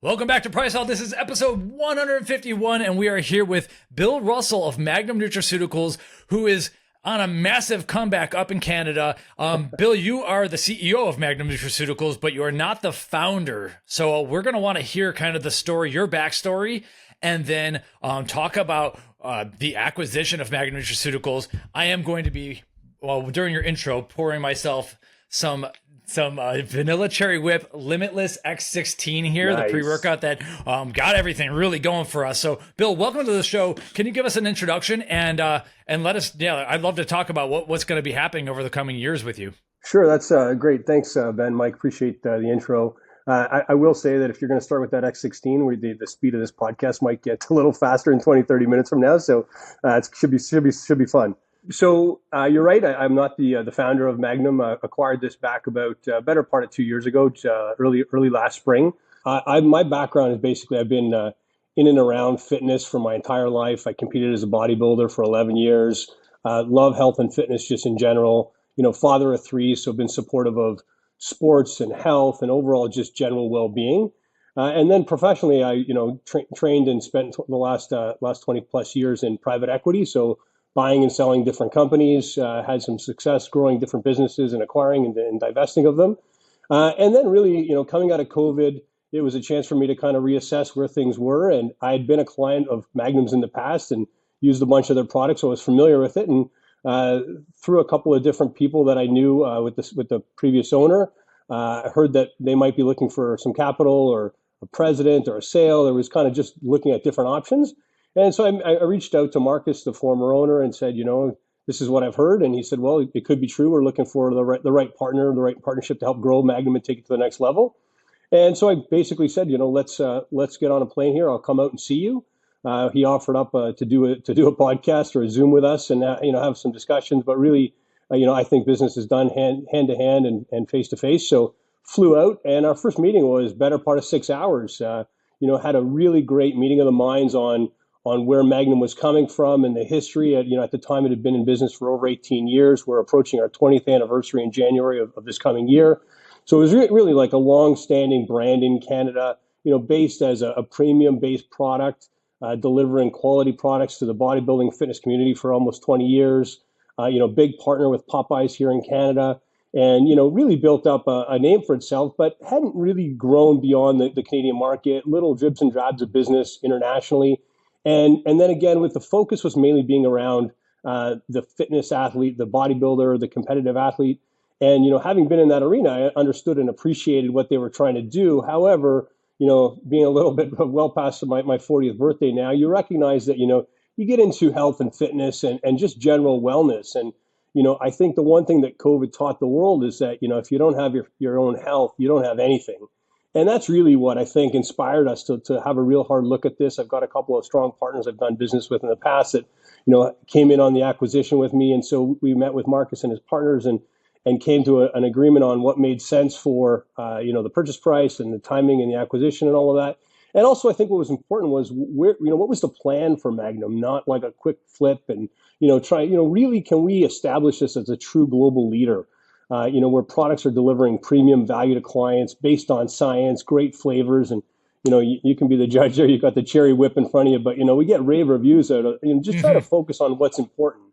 Welcome back to PricePlow. This is episode 151, and we are here with Bill Russell of Magnum Nutraceuticals, who is on a massive comeback up in Canada. Bill, you are the CEO of Magnum Nutraceuticals, but you are not the founder. So we're going to want to hear kind of the story, your backstory, and then talk about the acquisition of Magnum Nutraceuticals. I am going to be, during your intro, pouring myself some vanilla cherry whip limitless X16 here, Nice. the pre-workout that got everything really going for us. So Bill, welcome to the show. Can you give us an introduction and let us, I'd love to talk about what's going to be happening over the coming years with you. Sure, that's great. Thanks, Ben, Mike. Appreciate the intro. I will say that if you're going to start with that X16, where the speed of this podcast might get a little faster in 20, 30 minutes from now. So it should be fun. So you're right. I'm not the founder of Magnum. I acquired this back about better part of 2 years ago, early last spring. My background is basically I've been in and around fitness for my entire life. I competed as a bodybuilder for 11 years. Love health and fitness just in general. Father of three, so been supportive of sports and health and overall just general well-being. And then professionally, I trained and spent the last 20 plus years in private equity. So buying and selling different companies, had some success growing different businesses and acquiring and divesting of them. And then really, coming out of COVID, it was a chance for me to kind of reassess where things were. And I had been a client of Magnum's in the past and used a bunch of their products, so I was familiar with it. And through a couple of different people that I knew with the previous owner, I heard that they might be looking for some capital or a president or a sale. There was kind of just looking at different options. And so I reached out to Marcus, the former owner, and said, this is what I've heard. And he said, well, it could be true. We're looking for the right partner, the right partnership to help grow Magnum and take it to the next level. And so I basically said, let's get on a plane here. I'll come out and see you. He offered up to do a podcast or a Zoom with us and have some discussions. But really, I think business is done hand to hand and face to face. So flew out, and our first meeting was better part of 6 hours. Had a really great meeting of the minds on where Magnum was coming from and the history. At the time, it had been in business for over 18 years. We're approaching our 20th anniversary in January of this coming year. So it was really like a long-standing brand in Canada, based as a premium-based product, delivering quality products to the bodybuilding fitness community for almost 20 years. Big partner with Popeyes here in Canada, and really built up a name for itself, but hadn't really grown beyond the Canadian market. Little dribs and drabs of business internationally. And then again, with the focus was mainly being around the fitness athlete, the bodybuilder, the competitive athlete. And, having been in that arena, I understood and appreciated what they were trying to do. However, being a little bit well past my 40th birthday now, you recognize that, you get into health and fitness and just general wellness. And, I think the one thing that COVID taught the world is that, if you don't have your own health, you don't have anything. And that's really what I think inspired us to have a real hard look at this. I've got a couple of strong partners I've done business with in the past that, came in on the acquisition with me. And so we met with Marcus and his partners and came to an agreement on what made sense for, the purchase price and the timing and the acquisition and all of that. And also, I think what was important was what was the plan for Magnum, not like a quick flip and, really, can we establish this as a true global leader? Where products are delivering premium value to clients based on science, great flavors, and you can be the judge there. You've got the cherry whip in front of you, but we get rave reviews out of just try to focus on what's important.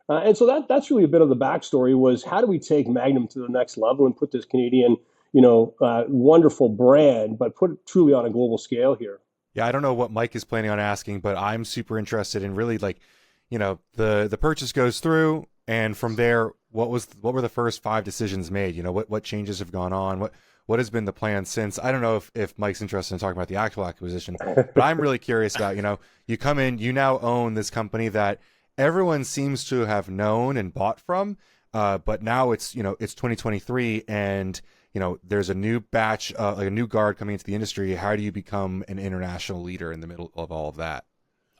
And so that's really a bit of the backstory was how do we take Magnum to the next level and put this Canadian wonderful brand, but put it truly on a global scale here. Yeah, I don't know what Mike is planning on asking, but I'm super interested in really the purchase goes through, and from there, what were the first 5 decisions made? What changes have gone on? What has been the plan since? I don't know if Mike's interested in talking about the actual acquisition, but I'm really curious about, you come in, you now own this company that everyone seems to have known and bought from, but now it's 2023 and, there's a new batch, like a new guard coming into the industry. How do you become an international leader in the middle of all of that?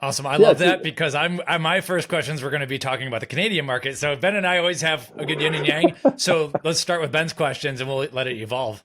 Awesome. I love that because my first questions were going to be talking about the Canadian market. So Ben and I always have a good yin and yang. So let's start with Ben's questions and we'll let it evolve.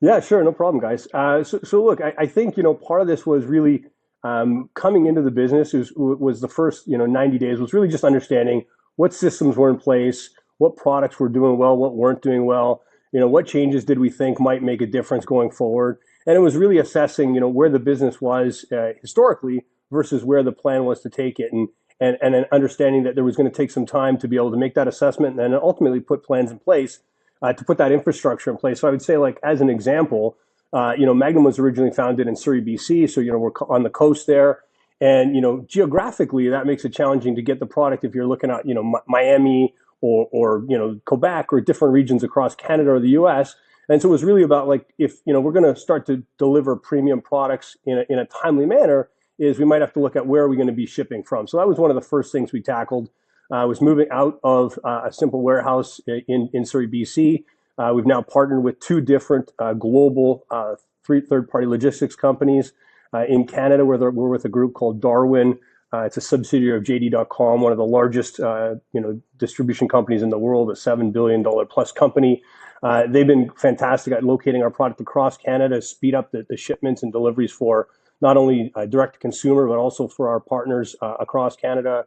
Yeah, sure. No problem, guys. So look, I think, part of this was really coming into the business was the first, 90 days was really just understanding what systems were in place, what products were doing well, what weren't doing well, what changes did we think might make a difference going forward. And it was really assessing, where the business was historically versus where the plan was to take it, and an understanding that there was going to take some time to be able to make that assessment and then ultimately put plans in place to put that infrastructure in place. So I would say, like, as an example, Magnum was originally founded in Surrey, BC. So, we're on the coast there. And, geographically, that makes it challenging to get the product if you're looking at, Miami or Quebec or different regions across Canada or the US. And so it was really about, like, if, we're going to start to deliver premium products in a timely manner, is we might have to look at where are we going to be shipping from. So that was one of the first things we tackled, was moving out of a simple warehouse in Surrey, BC. We've now partnered with two different global third-party logistics companies in Canada. We're with a group called Darwin. It's a subsidiary of JD.com, one of the largest distribution companies in the world, a $7 billion plus company. They've been fantastic at locating our product across Canada, speed up the shipments and deliveries for not only direct to consumer, but also for our partners across Canada,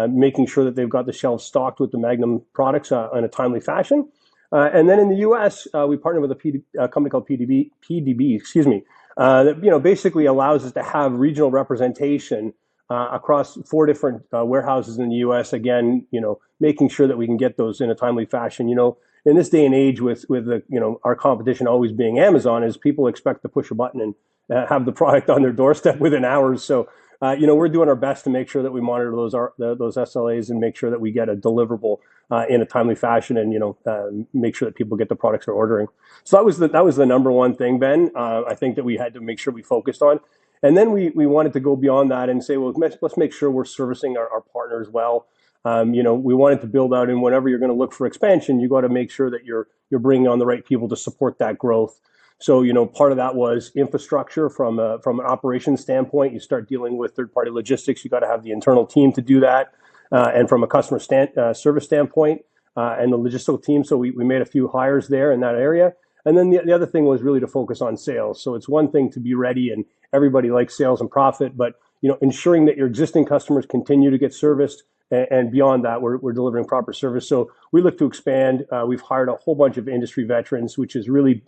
making sure that they've got the shelves stocked with the Magnum products in a timely fashion. And then in the U.S., we partnered with a company called PDB, that basically allows us to have regional representation across 4 different warehouses in the U.S. Again, making sure that we can get those in a timely fashion. In this day and age, with the our competition always being Amazon, is people expect to push a button and have the product on their doorstep within hours. So we're doing our best to make sure that we monitor those SLAs and make sure that we get a deliverable in a timely fashion, and make sure that people get the products they're ordering. So that was the number one thing, Ben. I think that we had to make sure we focused on, and then we wanted to go beyond that and say, well, let's make sure we're servicing our partners well. We wanted to build out, and whenever you're going to look for expansion, you got to make sure that you're bringing on the right people to support that growth. So, part of that was infrastructure from an operations standpoint. You start dealing with third-party logistics, you got to have the internal team to do that. And from a customer service standpoint and the logistical team. So we made a few hires there in that area. And then the other thing was really to focus on sales. So it's one thing to be ready, and everybody likes sales and profit, but, ensuring that your existing customers continue to get serviced. And beyond that, we're delivering proper service. So we look to expand. We've hired a whole bunch of industry veterans, which has really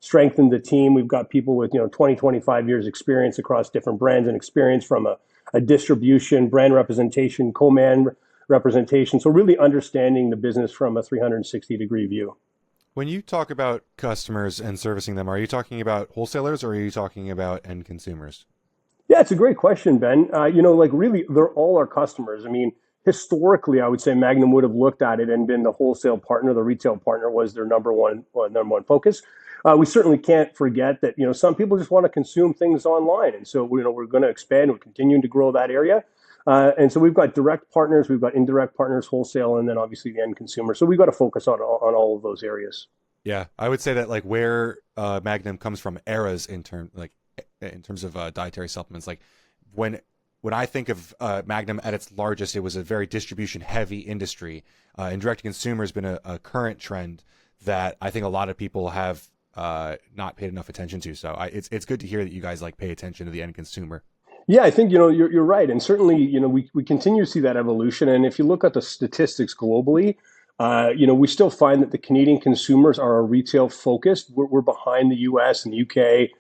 strengthened the team. We've got people with 20, 25 years experience across different brands, and experience from a distribution, brand representation, co-man representation. So really understanding the business from a 360-degree view. When you talk about customers and servicing them, are you talking about wholesalers or are you talking about end consumers? Yeah, it's a great question, Ben. Really, they're all our customers. I mean, historically, I would say Magnum would have looked at it and been the wholesale partner. The retail partner was their number one focus. We certainly can't forget that some people just want to consume things online, and so we're going to expand. We're continuing to grow that area, and so we've got direct partners, we've got indirect partners, wholesale, and then obviously the end consumer. So we've got to focus on all of those areas. Yeah, I would say that like where Magnum comes from eras in terms of dietary supplements, like when I think of Magnum at its largest, it was a very distribution-heavy industry, and direct-to-consumer has been a current trend that I think a lot of people have not paid enough attention to. So it's good to hear that you guys pay attention to the end consumer. Yeah, I think you're right, and certainly we continue to see that evolution. And if you look at the statistics globally, we still find that the Canadian consumers are retail focused. We're behind the U.S. and the U.K.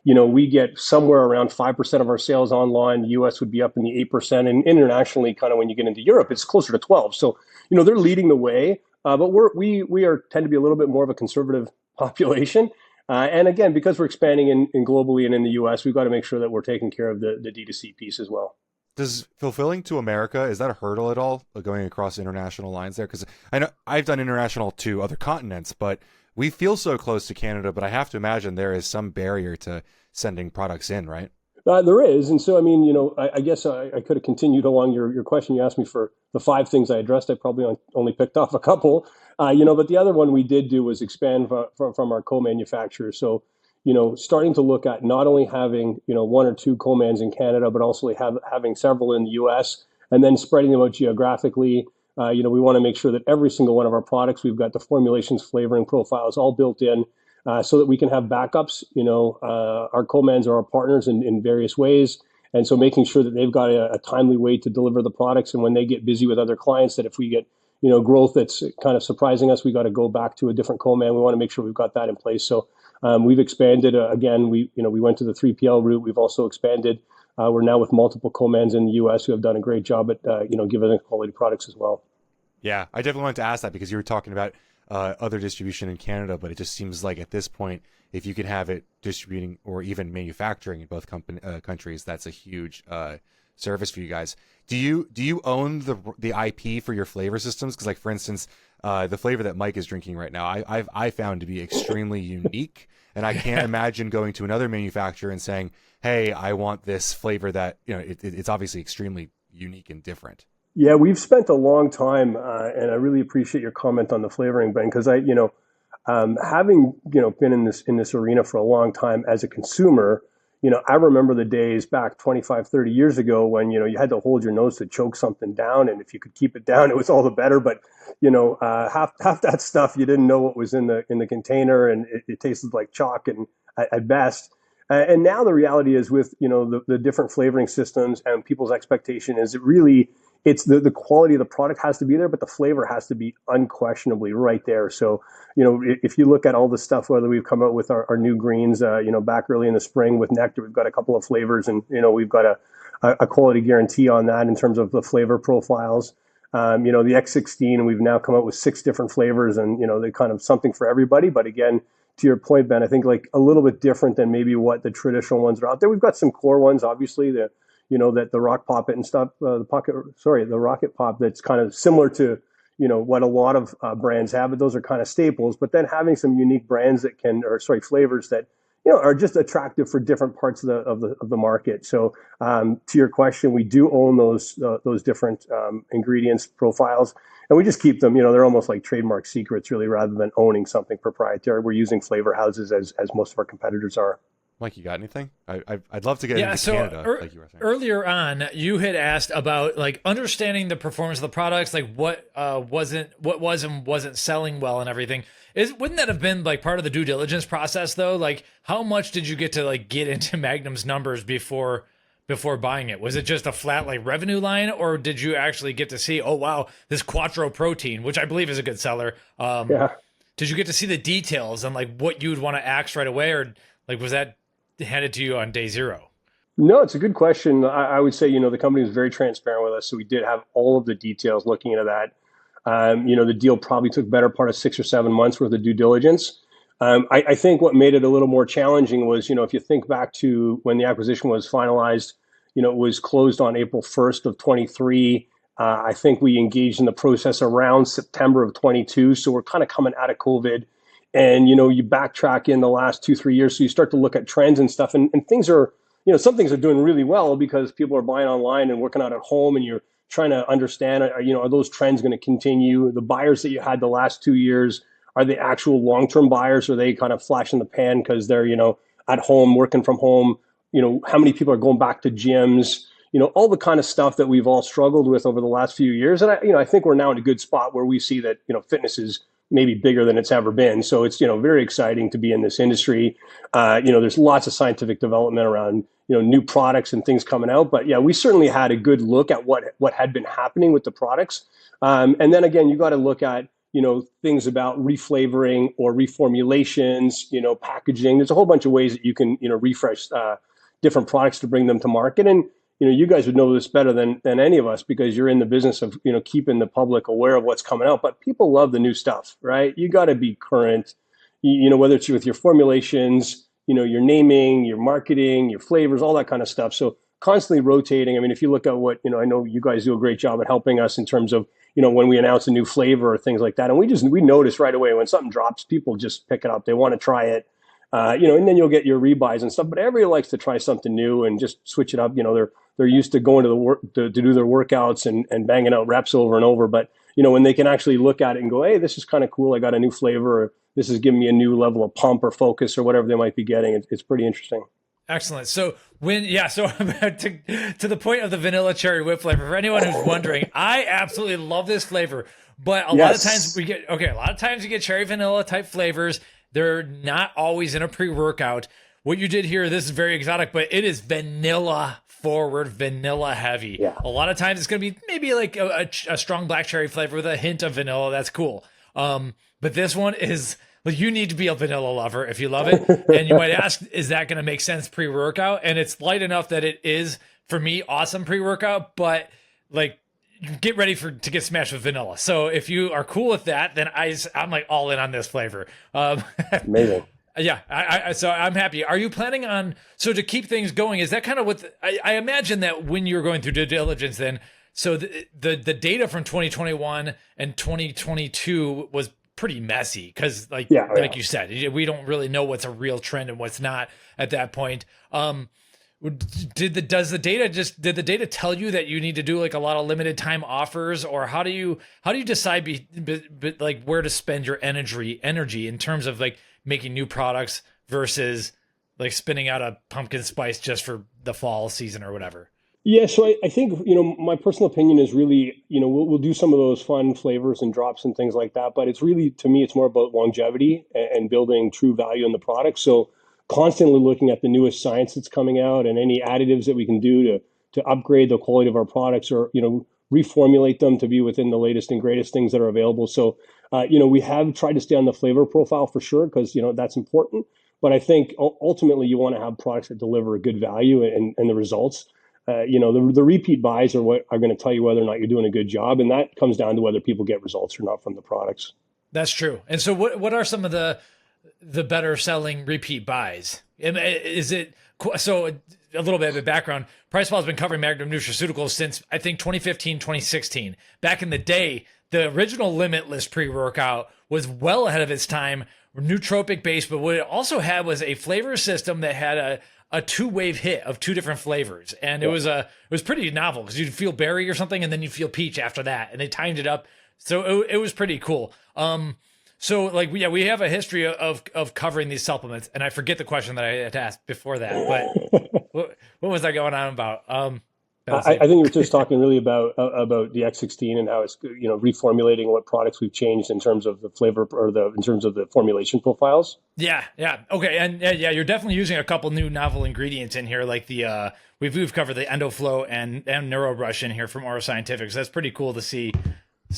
We get somewhere around 5% of our sales online. The U.S. would be up in the 8%, and internationally, kind of when you get into Europe, it's closer to 12. So they're leading the way, but we tend to be a little bit more of a conservative population. And again, because we're expanding in globally and in the U.S., we've got to make sure that we're taking care of the D2C piece as well. Does fulfilling to America, is that a hurdle at all, going across international lines there? Because I know I've done international to other continents, but we feel so close to Canada, but I have to imagine there is some barrier to sending products in, right? There is. And so, I mean, I guess I could have continued along your question. You asked me for the 5 things I addressed. I probably only picked off a couple, but the other one we did do was expand from our co-manufacturers. So, starting to look at not only having, 1 or 2 co-mans in Canada, but also having several in the US, and then spreading them out geographically. We want to make sure that every single one of our products, we've got the formulations, flavoring profiles all built in, so that we can have backups. Our co-mans are our partners in various ways. And so making sure that they've got a timely way to deliver the products. And when they get busy with other clients, that if we get, growth that's kind of surprising us, we got to go back to a different co-man. We want to make sure we've got that in place. So We've expanded again. We went to the 3PL route. We've also expanded. We're now with multiple co-mans in the U.S. who have done a great job at giving us quality products as well. Yeah, I definitely wanted to ask that because you were talking about other distribution in Canada, but it just seems like at this point, if you can have it distributing or even manufacturing in both countries, that's a huge service for you guys. Do you own the IP for your flavor systems? Because, like, for instance, the flavor that Mike is drinking right now, I found to be extremely unique, and I can't imagine going to another manufacturer and saying, "Hey, I want this flavor that it's obviously extremely unique and different." Yeah, we've spent a long time, and I really appreciate your comment on the flavoring, Ben, because having been in this arena for a long time as a consumer, I remember the days back 25, 30 years ago when you had to hold your nose to choke something down, and if you could keep it down, it was all the better. But half that stuff you didn't know what was in the container, and it tasted like chalk and at best. And now the reality is with the different flavoring systems and people's expectation is it's the quality of the product has to be there, but the flavor has to be unquestionably right there. So, if you look at all the stuff, whether we've come out with our new greens, back early in the spring with nectar, we've got a couple of flavors and, we've got a quality guarantee on that in terms of the flavor profiles. The X16, we've now come out with 6 different flavors and, they're kind of something for everybody. But again, to your point, Ben, I think like a little bit different than maybe what the traditional ones are out there. We've got some core ones, obviously, that the Rock Pop It and stuff, the Rocket Pop, that's kind of similar to, what a lot of brands have, but those are kind of staples. But then having some unique brands flavors that, are just attractive for different parts of the market. So to your question, we do own those different ingredients profiles, and we just keep them, they're almost like trademark secrets really, rather than owning something proprietary. We're using flavor houses as most of our competitors are. Mike, you got anything? I'd love to get into Canada, like you were saying. Earlier on, you had asked about like understanding the performance of the products, like what was and wasn't selling well and everything. Wouldn't that have been like part of the due diligence process though? Like, how much did you get to like get into Magnum's numbers before buying it? Was it just a flat like revenue line, or did you actually get to see, oh wow, this Quattro Protein, which I believe is a good seller? Did you get to see the details and like what you would want to axe right away, or like was that handed to you on day zero? No, it's a good question. I would say, the company was very transparent with us. So we did have all of the details looking into that. The deal probably took better part of 6 or 7 months worth of due diligence. I think what made it a little more challenging was, if you think back to when the acquisition was finalized, it was closed on April 1st of 23. I think we engaged in the process around September of 22. So we're kind of coming out of COVID. And, you backtrack in the last 2-3 years. So you start to look at trends and stuff, and things are, some things are doing really well because people are buying online and working out at home, and you're trying to understand, are those trends going to continue? The buyers that you had the last 2 years, are they actual long-term buyers? Or are they kind of flash in the pan because they're, at home, working from home? How many people are going back to gyms? All the kind of stuff that we've all struggled with over the last few years. And I think we're now in a good spot where we see that, fitness is maybe bigger than it's ever been. So it's, very exciting to be in this industry. There's lots of scientific development around, new products and things coming out. But yeah, we certainly had a good look at what had been happening with the products. And then again, you got to look at, things about reflavoring or reformulations, packaging. There's a whole bunch of ways that you can, refresh different products to bring them to market. And, you guys would know this better than any of us because you're in the business of, keeping the public aware of what's coming out. But people love the new stuff, right? You got to be current, whether it's with your formulations, your naming, your marketing, your flavors, all that kind of stuff. So constantly rotating. I mean, if you look at what, I know you guys do a great job at helping us in terms of, when we announce a new flavor or things like that. And we notice right away when something drops, people just pick it up. They want to try it. And then you'll get your rebuys and stuff. But everybody likes to try something new and just switch it up. They're used to going to the work to do their workouts and banging out reps over and over. But when they can actually look at it and go, hey, this is kind of cool. I got a new flavor, or this is giving me a new level of pump or focus or whatever they might be getting. It's pretty interesting. Excellent. So to the point of the vanilla cherry whip flavor, for anyone who's wondering, I absolutely love this flavor. But a lot of times you get cherry vanilla type flavors. They're not always in a pre-workout. What you did here, this is very exotic, but it is vanilla forward, vanilla heavy. Yeah. A lot of times it's going to be maybe like a strong black cherry flavor with a hint of vanilla. That's cool. But this one is like you need to be a vanilla lover if you love it. And you might ask, is that going to make sense pre-workout? And it's light enough that it is, for me, awesome pre-workout, but like get ready to get smashed with vanilla. So if you are cool with that, then I'm like all in on this flavor. Amazing. Yeah, so I'm happy. Are you planning on, so to keep things going, is that kind of what, I imagine that when you're going through due diligence then, so the data from 2021 and 2022 was pretty messy because like you said, we don't really know what's a real trend and what's not at that point. Did the data tell you that you need to do like a lot of limited time offers, or how do you decide like where to spend your energy in terms of like making new products versus like spinning out a pumpkin spice just for the fall season or whatever? Yeah, so I think, my personal opinion is really, we'll do some of those fun flavors and drops and things like that, but it's really, to me, it's more about longevity and building true value in the product. So constantly looking at the newest science that's coming out and any additives that we can do to upgrade the quality of our products, or, reformulate them to be within the latest and greatest things that are available. So, we have tried to stay on the flavor profile for sure, because, that's important. But I think ultimately you want to have products that deliver a good value and the results. The repeat buys are what are going to tell you whether or not you're doing a good job. And that comes down to whether people get results or not from the products. That's true. And so what are some of the better selling repeat buys? Is it, so a little bit of a background, PricePlow has been covering Magnum Nutraceuticals since I think 2015, 2016. Back in the day, the original Limitless pre-workout was well ahead of its time, nootropic based, but what it also had was a flavor system that had a two-wave hit of two different flavors. And it was pretty novel because you'd feel berry or something and then you feel peach after that. And they timed it up. So it was pretty cool. So like, we have a history of covering these supplements, and I forget the question that I had asked before that, but what was I going on about? I think we're just talking really about the X16 and how it's, reformulating what products we've changed in terms of the flavor or in terms of the formulation profiles. Yeah. Okay. And yeah, you're definitely using a couple new novel ingredients in here, like the, we've covered the EndoFlow and NeuroBrush in here from Aura Scientific. So that's pretty cool to see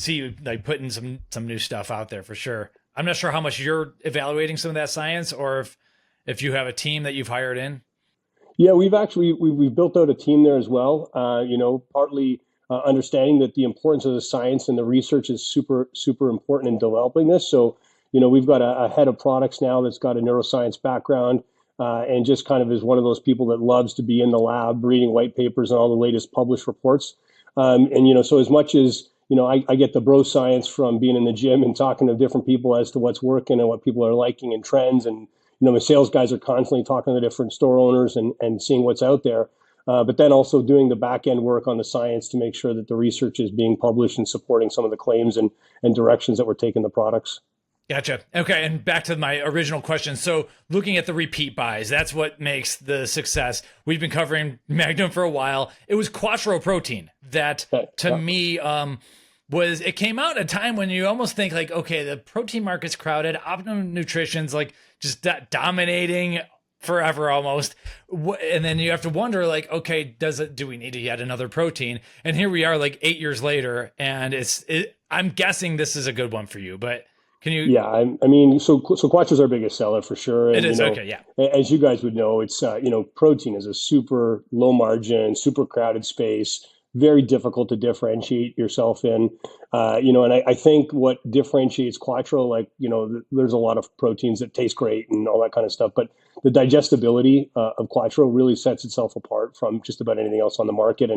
you like putting some new stuff out there for sure. I'm not sure how much you're evaluating some of that science, or if you have a team that you've hired in. Yeah, we've built out a team there as well. Partly understanding that the importance of the science and the research is super, super important in developing this. So, we've got a head of products now that's got a neuroscience background and just kind of is one of those people that loves to be in the lab, reading white papers and all the latest published reports. So as much as, I get the bro science from being in the gym and talking to different people as to what's working and what people are liking and trends. And, the sales guys are constantly talking to different store owners and seeing what's out there. But then also doing the back end work on the science to make sure that the research is being published and supporting some of the claims and directions that we're taking the products. Gotcha. Okay. And back to my original question. So looking at the repeat buys, that's what makes the success. We've been covering Magnum for a while. It was Quattro Protein that to me, it came out at a time when you almost think like, okay, the protein market's crowded, Optimum Nutrition's like just dominating forever almost. And then you have to wonder like, okay, do we need to yet another protein? And here we are like 8 years later, and I'm guessing this is a good one for you, but can you? Yeah, so Quattro's our biggest seller for sure. And, it is. Okay. Yeah. As you guys would know, it's, protein is a super low margin, super crowded space, very difficult to differentiate yourself in, and I think what differentiates Quattro, like, there's a lot of proteins that taste great and all that kind of stuff, but the digestibility of Quattro really sets itself apart from just about anything else on the market.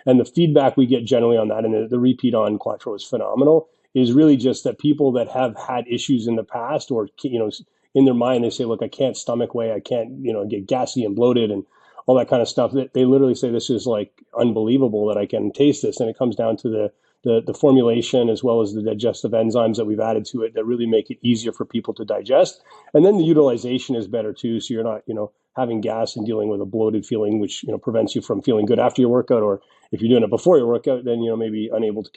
And the feedback we get generally on that, and the repeat on Quattro is phenomenal, is really just that people that have had issues in the past, or, in their mind, they say, look, I can't stomach whey, I can't, get gassy and bloated and all that kind of stuff. They literally say this is like unbelievable that I can taste this. And it comes down to the formulation as well as the digestive enzymes that we've added to it that really make it easier for people to digest. And then the utilization is better too. So you're not, having gas and dealing with a bloated feeling, which, prevents you from feeling good after your workout. Or if you're doing it before your workout, then, maybe unable to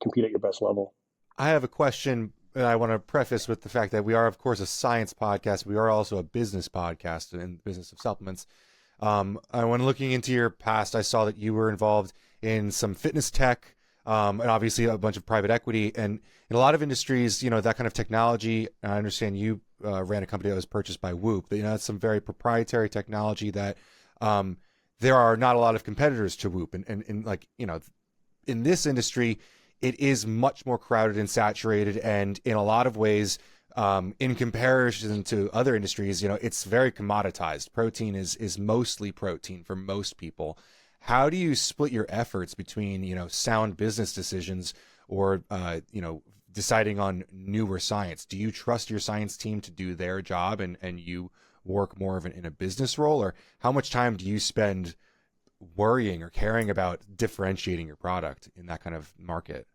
compete at your best level. I have a question that I want to preface with the fact that we are, of course, a science podcast. We are also a business podcast in the business of supplements. When looking into your past, I saw that you were involved in some fitness tech, and obviously a bunch of private equity. And in a lot of industries, that kind of technology, and I understand you ran a company that was purchased by Whoop, but, it's some very proprietary technology that there are not a lot of competitors to Whoop. And like, in this industry, it is much more crowded and saturated. And in a lot of ways, in comparison to other industries, it's very commoditized. Protein is mostly protein for most people. How do you split your efforts between, sound business decisions or, deciding on newer science? Do you trust your science team to do their job and you work more of in a business role? Or how much time do you spend worrying or caring about differentiating your product in that kind of market?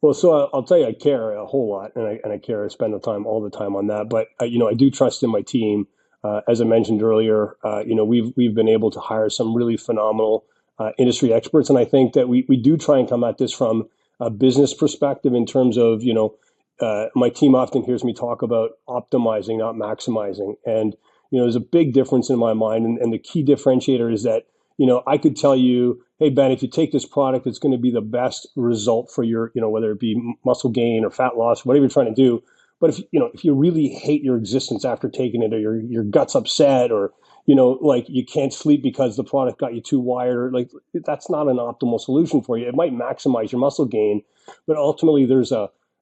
Well, so I'll tell you, I care a whole lot, and I care. I spend all the time on that. But I do trust in my team. As I mentioned earlier, we've been able to hire some really phenomenal industry experts, and I think that we do try and come at this from a business perspective in terms of my team often hears me talk about optimizing, not maximizing, and there's a big difference in my mind, and the key differentiator is that I could tell you, hey, Ben, if you take this product, it's going to be the best result for your, whether it be muscle gain or fat loss, whatever you're trying to do. But if you really hate your existence after taking it, or your gut's upset, or, like you can't sleep because the product got you too wired, or like that's not an optimal solution for you. It might maximize your muscle gain, but ultimately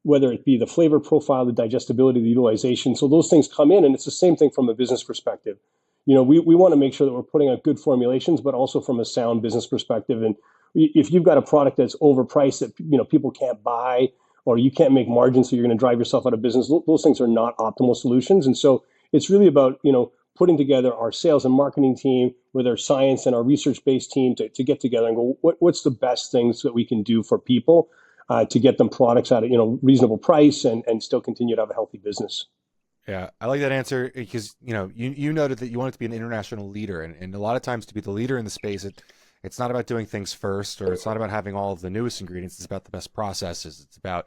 whether it be the flavor profile, the digestibility, the utilization. So those things come in, and it's the same thing from a business perspective. We want to make sure that we're putting out good formulations, but also from a sound business perspective. And if you've got a product that's overpriced that people can't buy, or you can't make margins, so you're going to drive yourself out of business, those things are not optimal solutions. And so it's really about putting together our sales and marketing team with our science and our research-based team to get together and go, what's the best things that we can do for people to get them products at a reasonable price and still continue to have a healthy business. Yeah, I like that answer because, you noted that you wanted to be an international leader. And a lot of times to be the leader in the space, it's not about doing things first, or it's not about having all of the newest ingredients. It's about the best processes. It's about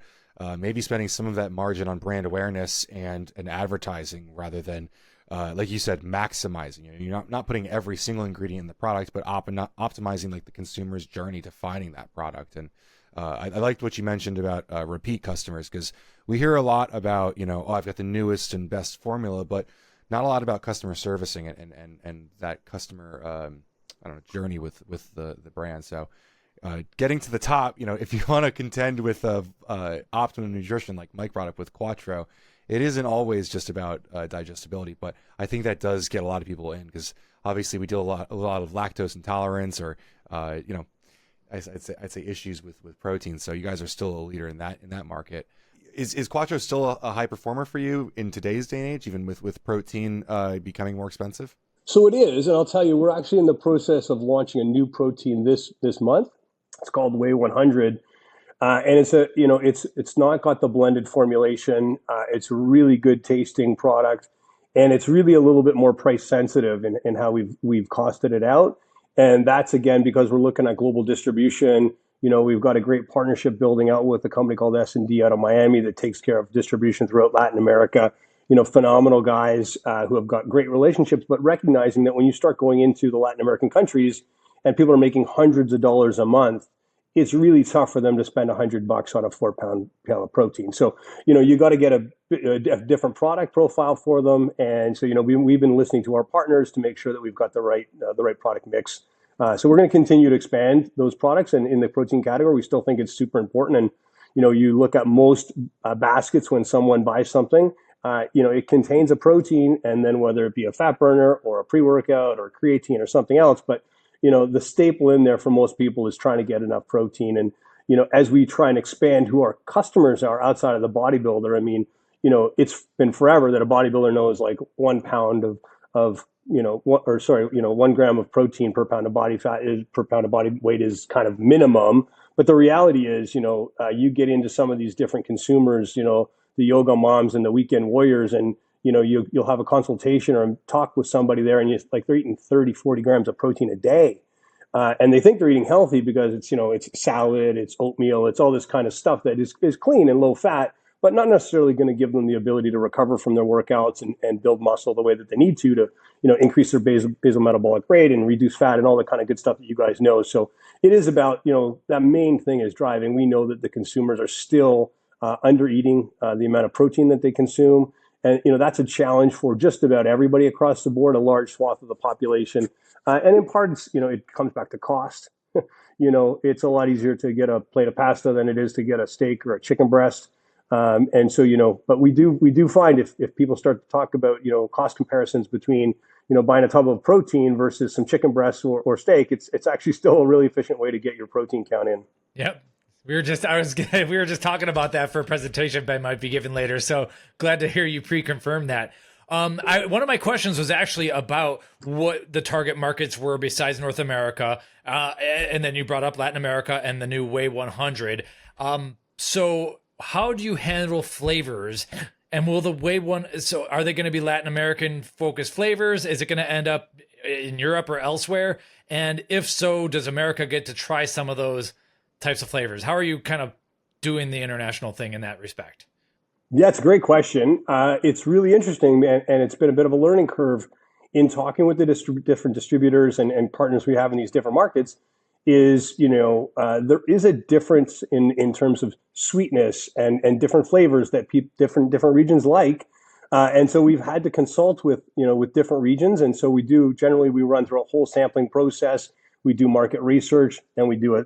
maybe spending some of that margin on brand awareness and advertising rather than, like you said, maximizing. You're not putting every single ingredient in the product, but optimizing like the consumer's journey to finding that product. And I liked what you mentioned about repeat customers, because we hear a lot about, I've got the newest and best formula, but not a lot about customer servicing and that customer, journey with the brand. So getting to the top, if you want to contend with optimum nutrition, like Mike brought up with Quattro, it isn't always just about digestibility, but I think that does get a lot of people in, because obviously we deal a lot of lactose intolerance or, I'd say issues with protein. So you guys are still a leader in that market. Is Quattro still a high performer for you in today's day and age, even with protein becoming more expensive? So it is, and I'll tell you, we're actually in the process of launching a new protein this month. It's called Whey 100, and it's not got the blended formulation. It's a really good tasting product, and it's really a little bit more price sensitive in how we've costed it out. And that's, again, because we're looking at global distribution. We've got a great partnership building out with a company called S&D out of Miami that takes care of distribution throughout Latin America. Phenomenal guys who have got great relationships, but recognizing that when you start going into the Latin American countries and people are making hundreds of dollars a month, it's really tough for them to spend $100 on a 4-pound of protein. So, you got to get a different product profile for them. And so, we've been listening to our partners to make sure that we've got the right product mix. So we're going to continue to expand those products. And in the protein category, we still think it's super important. And, you look at most baskets when someone buys something, it contains a protein, and then whether it be a fat burner or a pre-workout or creatine or something else, but the staple in there for most people is trying to get enough protein. And, as we try and expand who our customers are outside of the bodybuilder, I mean, it's been forever that a bodybuilder knows like 1 pound of 1 gram of protein per pound of body fat per pound of body weight is kind of minimum. But the reality is, you get into some of these different consumers, the yoga moms and the weekend warriors, and you'll have a consultation or talk with somebody there, and they're eating 30, 40 grams of protein a day. And they think they're eating healthy because it's salad, it's oatmeal, it's all this kind of stuff that is clean and low fat, but not necessarily going to give them the ability to recover from their workouts and build muscle the way that they need to increase their basal metabolic rate and reduce fat and all the kind of good stuff that you guys know. So it is about, that main thing is driving. We know that the consumers are still under eating the amount of protein that they consume. And, that's a challenge for just about everybody across the board, a large swath of the population. And in part, it comes back to cost. It's a lot easier to get a plate of pasta than it is to get a steak or a chicken breast. And so, but we do find if people start to talk about, cost comparisons between, buying a tub of protein versus some chicken breasts or steak, it's actually still a really efficient way to get your protein count in. Yep. We were just talking about that for a presentation Ben might be giving later. So glad to hear you pre-confirm that. One of my questions was actually about what the target markets were besides North America. And then you brought up Latin America and the new Whey 100. So how do you handle flavors? And will the Whey so are they going to be Latin American focused flavors? Is it going to end up in Europe or elsewhere? And if so, does America get to try some of those types of flavors? How are you kind of doing the international thing in that respect? Yeah, it's a great question. It's really interesting, and it's been a bit of a learning curve in talking with the different distributors and partners we have in these different markets. There is a difference in terms of sweetness and different flavors that different regions like. And so we've had to consult with different regions. And so we run through a whole sampling process. We do market research, and we do a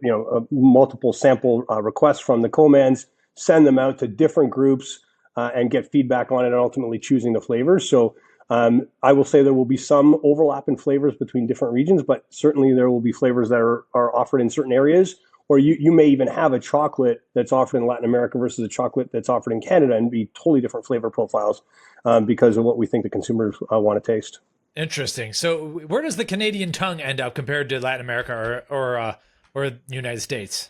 multiple sample requests from the co-mans, send them out to different groups and get feedback on it, and ultimately choosing the flavors. So I will say there will be some overlap in flavors between different regions, but certainly there will be flavors that are offered in certain areas. Or you may even have a chocolate that's offered in Latin America versus a chocolate that's offered in Canada and be totally different flavor profiles because of what we think the consumers want to taste. Interesting. So where does the Canadian tongue end up compared to Latin America or the United States?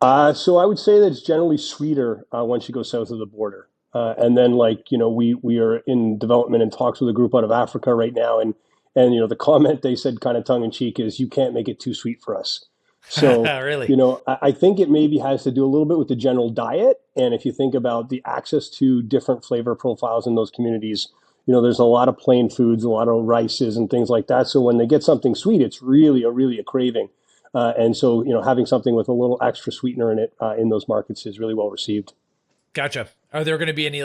So I would say that it's generally sweeter once you go south of the border. And then we are in development and talks with a group out of Africa right now. And the comment they said kind of tongue in cheek is, you can't make it too sweet for us. So, really? I think it maybe has to do a little bit with the general diet. And if you think about the access to different flavor profiles in those communities, there's a lot of plain foods, a lot of rices and things like that. So when they get something sweet, it's really a craving. And so, having something with a little extra sweetener in it in those markets is really well received. Gotcha. Are there going to be any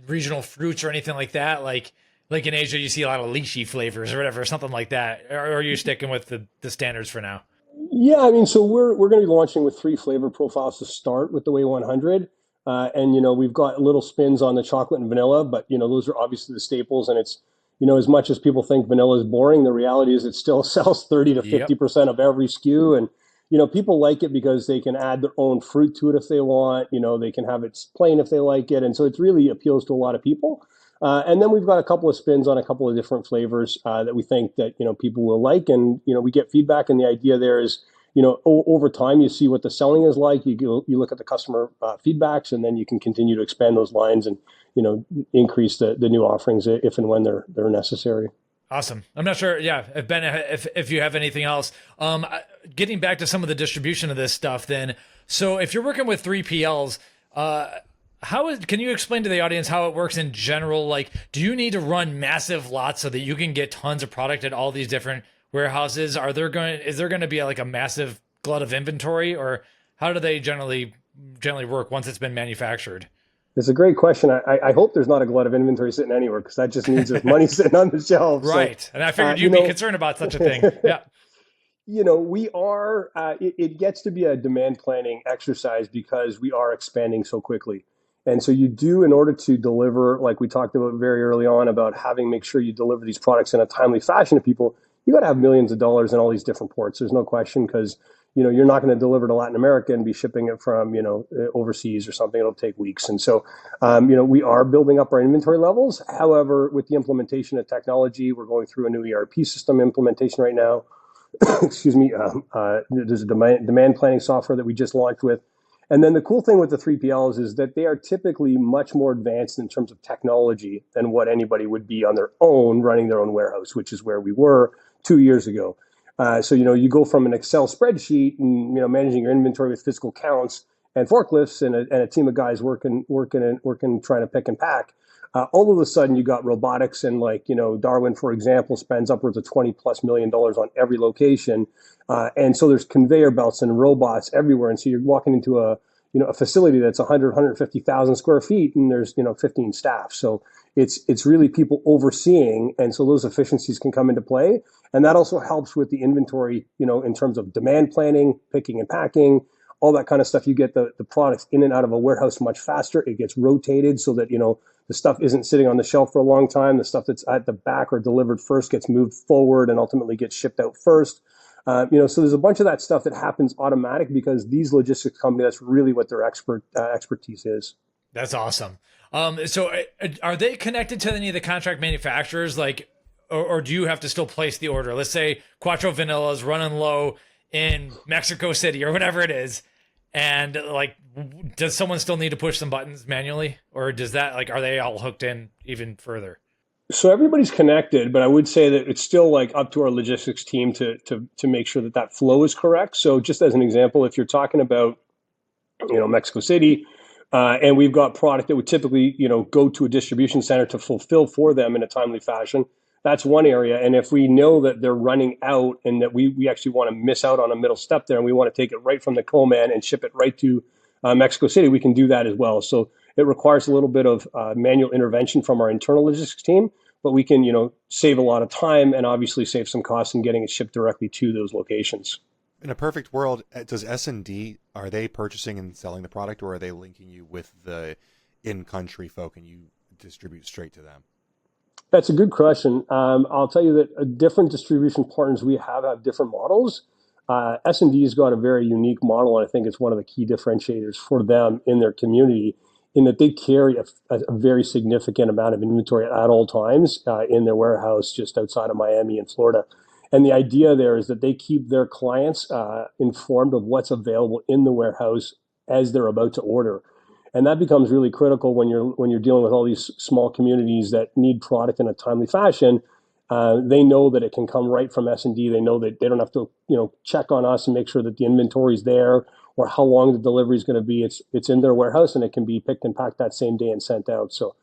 regional fruits or anything like that? Like in Asia, you see a lot of lychee flavors or whatever, something like that. Or are you sticking with the standards for now? Yeah, I mean, so we're going to be launching with 3 flavor profiles to start with the Whey 100. And, we've got little spins on the chocolate and vanilla, but, those are obviously the staples. And it's, as much as people think vanilla is boring, the reality is it still sells 30 to 50% of every SKU. And, people like it because they can add their own fruit to it if they want. They can have it plain if they like it. And so it really appeals to a lot of people. And then we've got a couple of spins on a couple of different flavors that we think that, people will like. And, we get feedback. And the idea there is, over time, you see what the selling is like. You look at the customer feedbacks, and then you can continue to expand those lines and, increase the new offerings if and when they're necessary. Awesome. I'm not sure. Yeah. If Ben, if you have anything else, getting back to some of the distribution of this stuff then. So if you're working with 3PLs, can you explain to the audience how it works in general? Like, do you need to run massive lots so that you can get tons of product at all these different warehouses? Is there going to be a massive glut of inventory, or how do they generally work once it's been manufactured? It's a great question. I hope there's not a glut of inventory sitting anywhere, because that just means there's money sitting on the shelves. Right. So, and I figured you'd be concerned about such a thing. Yeah. We are, it gets to be a demand planning exercise because we are expanding so quickly. And so you do, in order to deliver, like we talked about very early on, about make sure you deliver these products in a timely fashion to people, you got to have millions of dollars in all these different ports. There's no question, because you're not going to deliver to Latin America and be shipping it from, overseas or something. It'll take weeks. And so, we are building up our inventory levels. However, with the implementation of technology, we're going through a new ERP system implementation right now. Excuse me. There's a demand planning software that we just launched with. And then the cool thing with the 3PLs is that they are typically much more advanced in terms of technology than what anybody would be on their own, running their own warehouse, which is where we were 2 years ago. So, you go from an Excel spreadsheet and, managing your inventory with physical counts, and forklifts and a team of guys working, trying to pick and pack. All of a sudden, you got robotics, and Darwin, for example, spends upwards of $20+ million on every location, and so there's conveyor belts and robots everywhere, and so you're walking into a facility that's 150,000 square feet, and there's 15 staff. So it's really people overseeing, and so those efficiencies can come into play, and that also helps with the inventory, in terms of demand planning, picking and packing, all that kind of stuff. You get the products in and out of a warehouse much faster. It gets rotated so that the stuff isn't sitting on the shelf for a long time. The stuff that's at the back or delivered first gets moved forward and ultimately gets shipped out first. So there's a bunch of that stuff that happens automatic because these logistics companies, that's really what their expertise is. That's awesome. So are they connected to any of the contract manufacturers, or do you have to still place the order? Let's say Quattro Vanilla is running low in Mexico City or whatever it is. And does someone still need to push some buttons manually, or does that are they all hooked in even further? So everybody's connected, but I would say that it's still up to our logistics team to make sure that flow is correct. So just as an example, if you're talking about, Mexico City, and we've got product that would typically, go to a distribution center to fulfill for them in a timely fashion, that's one area. And if we know that they're running out and that we actually want to miss out on a middle step there and we want to take it right from the co-man and ship it right to Mexico City, we can do that as well. So it requires a little bit of manual intervention from our internal logistics team, but we can, save a lot of time and obviously save some costs in getting it shipped directly to those locations. In a perfect world, does S&D, are they purchasing and selling the product, or are they linking you with the in-country folk and you distribute straight to them? That's a good question. I'll tell you that different distribution partners we have different models. S&D's got a very unique model, and I think it's one of the key differentiators for them in their community, in that they carry a very significant amount of inventory at all times in their warehouse just outside of Miami and Florida. And the idea there is that they keep their clients informed of what's available in the warehouse as they're about to order. And that becomes really critical when you're dealing with all these small communities that need product in a timely fashion. They know that it can come right from S&D. They know that they don't have to, check on us and make sure that the inventory is there or how long the delivery is going to be. It's in their warehouse and it can be picked and packed that same day and sent out. So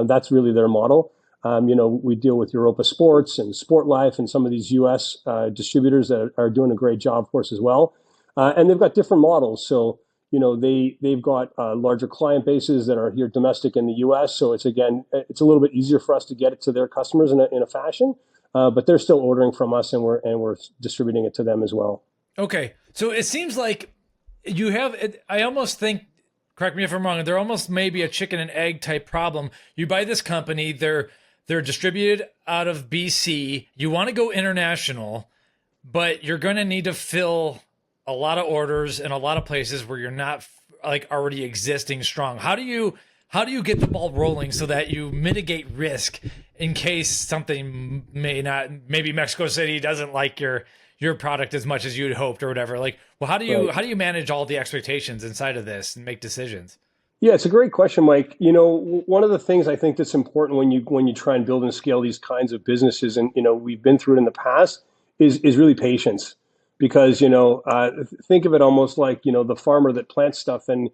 that's really their model. We deal with Europa Sports and Sport Life and some of these U.S. Distributors that are doing a great job for us as well. And they've got different models. So, they've got larger client bases that are here domestic in the U.S. So it's a little bit easier for us to get it to their customers in a fashion, but they're still ordering from us and we're distributing it to them as well. Okay. So it seems like you have, I almost think, correct me if I'm wrong, they're almost maybe a chicken and egg type problem. You buy this company, they're distributed out of BC. You want to go international, but you're going to need to fill a lot of orders in a lot of places where you're not already existing strong. How do you get the ball rolling so that you mitigate risk in case something maybe Mexico City doesn't like your product as much as you'd hoped or whatever? How do you manage all the expectations inside of this and make decisions? Yeah, it's a great question, Mike. One of the things I think that's important when you try and build and scale these kinds of businesses, and we've been through it in the past, is really patience. Because, think of it almost like, the farmer that plants stuff and,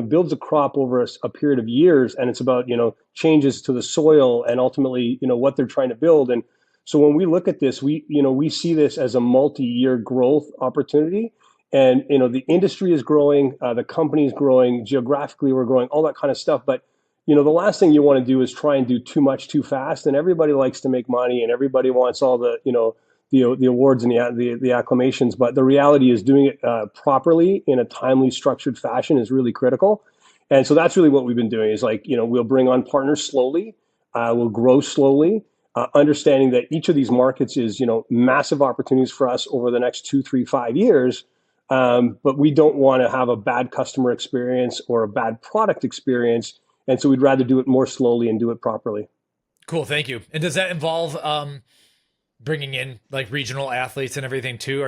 builds a crop over a period of years. And it's about, changes to the soil and ultimately, what they're trying to build. And so when we look at this, we see this as a multi-year growth opportunity. And, the industry is growing, the company is growing, geographically we're growing, all that kind of stuff. But, the last thing you want to do is try and do too much too fast. And everybody likes to make money and everybody wants all the, the awards and the acclamations, but the reality is doing it properly in a timely, structured fashion is really critical. And so that's really what we've been doing is we'll bring on partners slowly, we'll grow slowly, understanding that each of these markets is, massive opportunities for us over the next 2, 3, 5 years. But we don't want to have a bad customer experience or a bad product experience. And so we'd rather do it more slowly and do it properly. Cool. Thank you. And does that involve, bringing in regional athletes and everything too?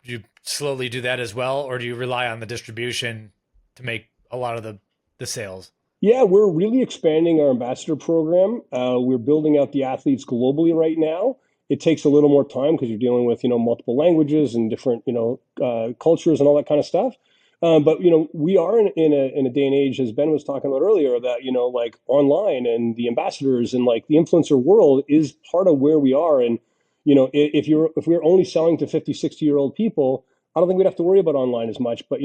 Do you slowly do that as well? Or do you rely on the distribution to make a lot of the sales? Yeah, we're really expanding our ambassador program. We're building out the athletes globally right now. It takes a little more time because you're dealing with, multiple languages and different, cultures and all that kind of stuff. But we are in a day and age, as Ben was talking about earlier, that like online and the ambassadors and like the influencer world is part of where we are. And if we're only selling to 50, 60-year-old people, I don't think we'd have to worry about online as much. But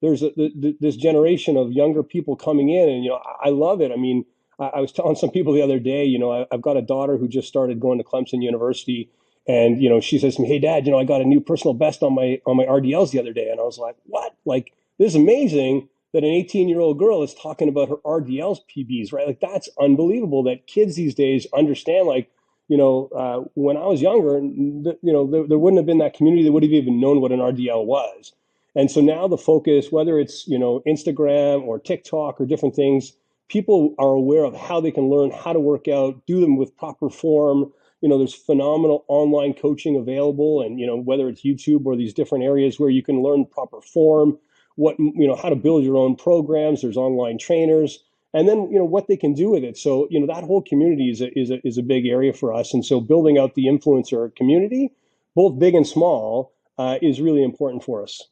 there's this generation of younger people coming in, and I love it. I mean, I was telling some people the other day, I've got a daughter who just started going to Clemson University, and she says to me, "Hey, Dad, I got a new personal best on my RDLs the other day." And I was like, "What? Like, this is amazing that an 18-year-old girl is talking about her RDLs PBs, right? Like, that's unbelievable that kids these days understand. Like, when I was younger, there wouldn't have been that community that would have even known what an RDL was. And so now the focus, whether it's Instagram or TikTok or different things, people are aware of how they can learn how to work out, do them with proper form. There's phenomenal online coaching available, and whether it's YouTube or these different areas where you can learn proper form, how to build your own programs. There's online trainers, and then what they can do with it. So that whole community is a big area for us, and so building out the influencer community, both big and small, is really important for us.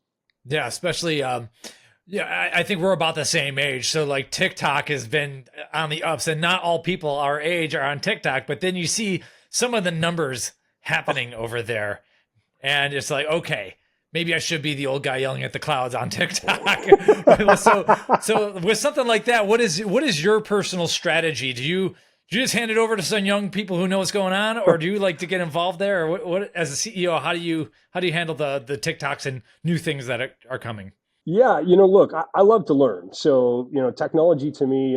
Yeah, especially yeah, I think we're about the same age. So like TikTok has been on the ups, and not all people our age are on TikTok, but then you see some of the numbers happening over there, and it's like, okay, maybe I should be the old guy yelling at the clouds on TikTok. so with something like that, what is your personal strategy? Do you just hand it over to some young people who know what's going on, or do you like to get involved there? Or what as a CEO, how do you handle the TikToks and new things that are coming? Yeah, look, I love to learn. So, technology to me,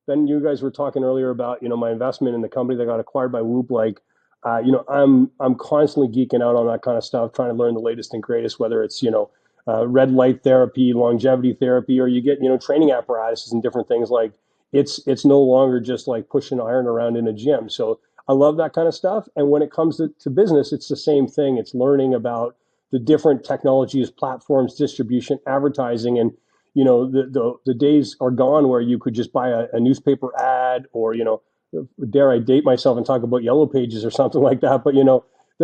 then you guys were talking earlier about, my investment in the company that got acquired by Whoop. Like, I'm constantly geeking out on that kind of stuff, trying to learn the latest and greatest, whether it's, red light therapy, longevity therapy, or you get, training apparatuses and different things. Like, it's no longer just like pushing iron around in a gym. So I love that kind of stuff. And when it comes to business, it's the same thing. It's learning about the different technologies, platforms, distribution, advertising, and the days are gone where you could just buy a newspaper ad, or dare I date myself and talk about Yellow Pages or something like that. But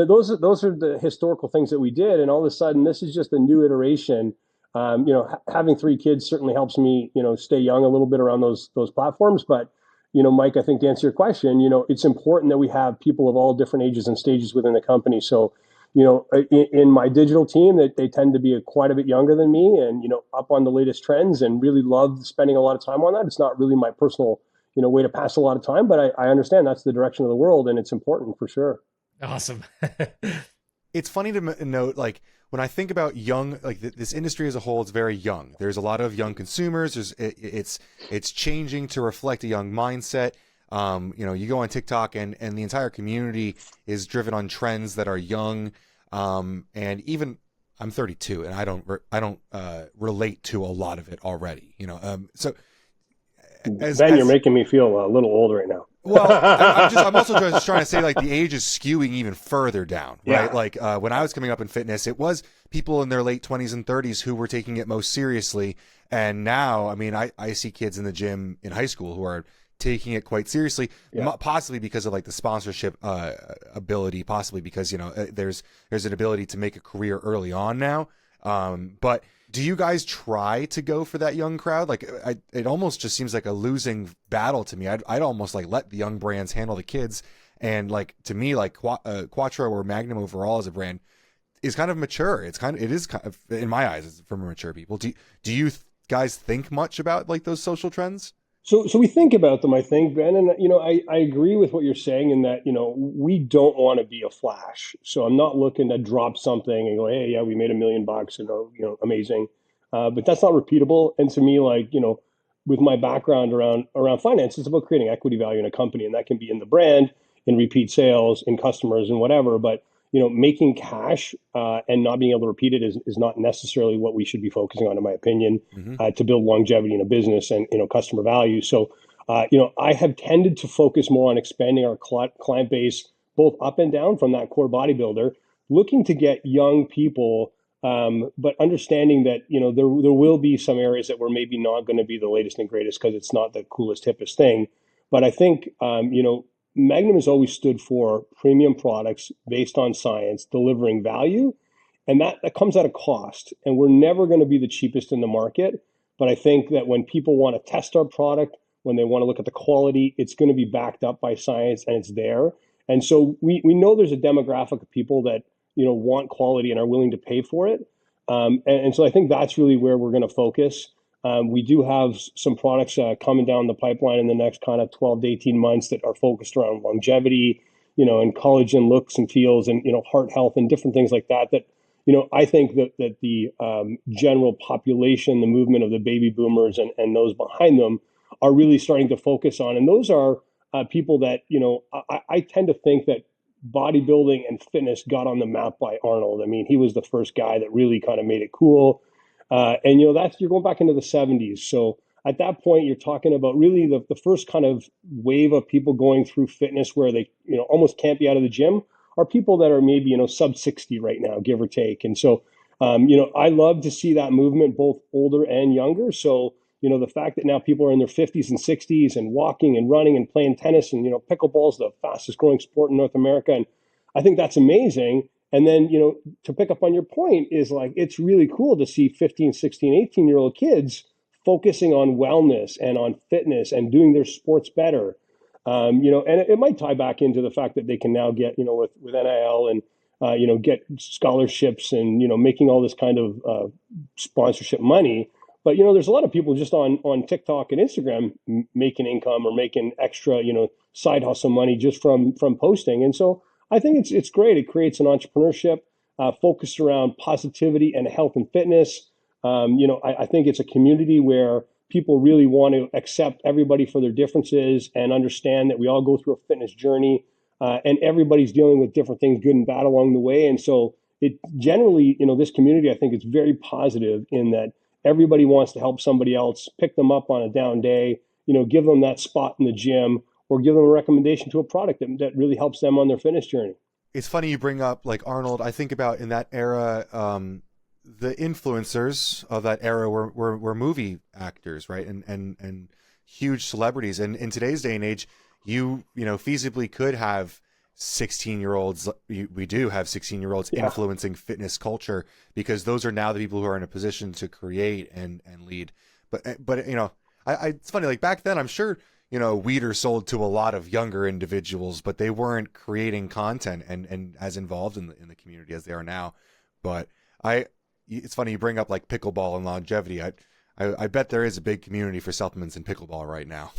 those are the historical things that we did, and all of a sudden this is just a new iteration. Having three kids certainly helps me stay young a little bit around those platforms. But Mike, I think to answer your question, it's important that we have people of all different ages and stages within the company. So in my digital team, that they tend to be quite a bit younger than me, and up on the latest trends, and really love spending a lot of time on that. It's not really my personal way to pass a lot of time, but I understand that's the direction of the world, and it's important for sure. Awesome. It's funny to note, like, when I think about young, like this industry as a whole, it's very young. There's a lot of young consumers. It's changing to reflect a young mindset. You go on TikTok, and the entire community is driven on trends that are young. And even I'm 32, and I don't relate to a lot of it already. So Ben, you're making me feel a little old right now. Well, I'm also just trying to say, like, the age is skewing even further down, right? Yeah. Like, when I was coming up in fitness, it was people in their late 20s and 30s who were taking it most seriously. And now, I mean, I see kids in the gym in high school who are taking it quite seriously, possibly because of like the sponsorship ability, possibly because, there's an ability to make a career early on now. But do you guys try to go for that young crowd? Like, it almost just seems like a losing battle to me. I'd almost like let the young brands handle the kids. And like, to me, like Quattro or Magnum overall as a brand is kind of mature. It is kind of, in my eyes, it's for mature people. Do you guys think much about like those social trends? So we think about them, I think, Ben, and I agree with what you're saying in that we don't want to be a flash. So I'm not looking to drop something and go, hey, yeah, we made $1 million and amazing, but that's not repeatable. And to me, like with my background around finance, it's about creating equity value in a company, and that can be in the brand, in repeat sales, in customers, and whatever. But making cash and not being able to repeat it is not necessarily what we should be focusing on, in my opinion, to build longevity in a business and customer value. So, I have tended to focus more on expanding our client base, both up and down from that core bodybuilder, looking to get young people, but understanding that there will be some areas that we're maybe not going to be the latest and greatest because it's not the coolest, hippest thing. But I think Magnum has always stood for premium products based on science, delivering value, And that comes at a cost. And we're never going to be the cheapest in the market. But I think that when people want to test our product, when they want to look at the quality, it's going to be backed up by science and it's there. And so we know there's a demographic of people that, want quality and are willing to pay for it. And so I think that's really where we're going to focus. We do have some products coming down the pipeline in the next kind of 12 to 18 months that are focused around longevity, and collagen looks and feels and, heart health and different things like that, I think that the general population, the movement of the baby boomers and those behind them are really starting to focus on. And those are people that, I tend to think that bodybuilding and fitness got on the map by Arnold. I mean, he was the first guy that really kind of made it cool. And, you're going back into the 70s. So at that point, you're talking about really the first kind of wave of people going through fitness where they, almost can't be out of the gym are people that are maybe, sub 60 right now, give or take. And so, I love to see that movement, both older and younger. So, the fact that now people are in their 50s and 60s and walking and running and playing tennis and, pickleball is the fastest growing sport in North America. And I think that's amazing. And then, to pick up on your point is like, it's really cool to see 15, 16, 18-year-old kids focusing on wellness and on fitness and doing their sports better. And it might tie back into the fact that they can now get, with NIL and, get scholarships and, making all this kind of sponsorship money. But, there's a lot of people just on TikTok and Instagram making income or making extra, side hustle money just from posting. And so I think it's great. It creates an entrepreneurship focused around positivity and health and fitness. I think it's a community where people really want to accept everybody for their differences and understand that we all go through a fitness journey and everybody's dealing with different things, good and bad along the way. And so it generally, this community, I think it's very positive in that everybody wants to help somebody else, pick them up on a down day, give them that spot in the gym or give them a recommendation to a product that really helps them on their fitness journey. It's funny you bring up like Arnold. I think about in that era, the influencers of that era were movie actors, right? And huge celebrities. And in today's day and age, you feasibly could have 16-year-olds. We do have 16-year-olds influencing fitness culture because those are now the people who are in a position to create and lead. But it's funny, like back then, I'm sure, Weeder sold to a lot of younger individuals, but they weren't creating content and as involved in the community as they are now. But it's funny you bring up like pickleball and longevity. I bet there is a big community for supplements in pickleball right now.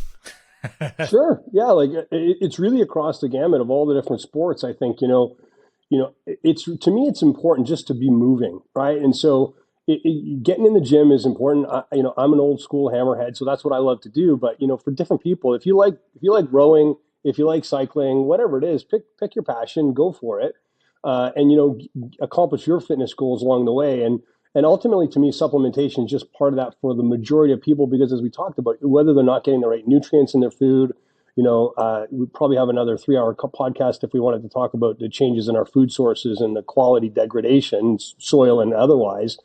Sure. Yeah. Like it's really across the gamut of all the different sports. I think, it's, to me, it's important just to be moving. Right. And so getting in the gym is important. I'm an old school hammerhead, so that's what I love to do. But, for different people, if you like rowing, if you like cycling, whatever it is, pick your passion, go for it. And accomplish your fitness goals along the way. And ultimately, to me, supplementation is just part of that for the majority of people, because as we talked about, whether they're not getting the right nutrients in their food, we probably have another 3-hour podcast if we wanted to talk about the changes in our food sources and the quality degradation, soil and otherwise.